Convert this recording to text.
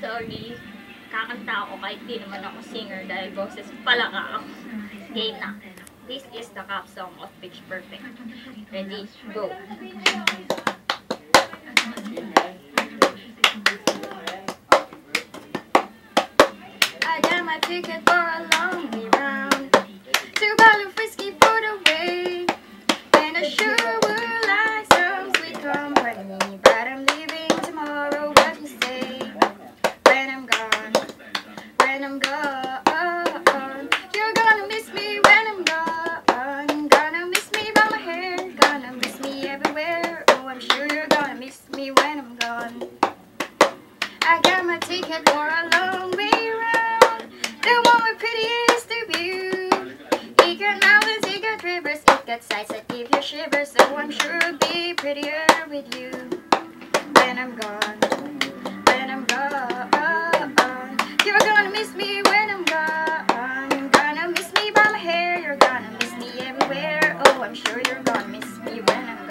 Sorry, kakanta ako kahit di naman ako singer dahil boses pala ka ako. Game na. This is the cap song of Pitch Perfect. Ready? Go! I got my ticket for a long way round to bottle of whiskey for the way, and I sure would like some sweet company, but I'm leaving tomorrow. What you say? When I'm gone, you're gonna miss me when I'm gone. Gonna miss me by my hair, gonna miss me everywhere. Oh, I'm sure you're gonna miss me when I'm gone. I got my ticket for a long way round, the one with prettiest of view. It got mountains, it got rivers, it got sights that give you shivers. So I'm sure it'll be prettier with you when I'm gone. You're gonna miss me when I'm gone. Gonna miss me by my hair, you're gonna miss me everywhere. Oh, I'm sure you're gonna miss me when I'm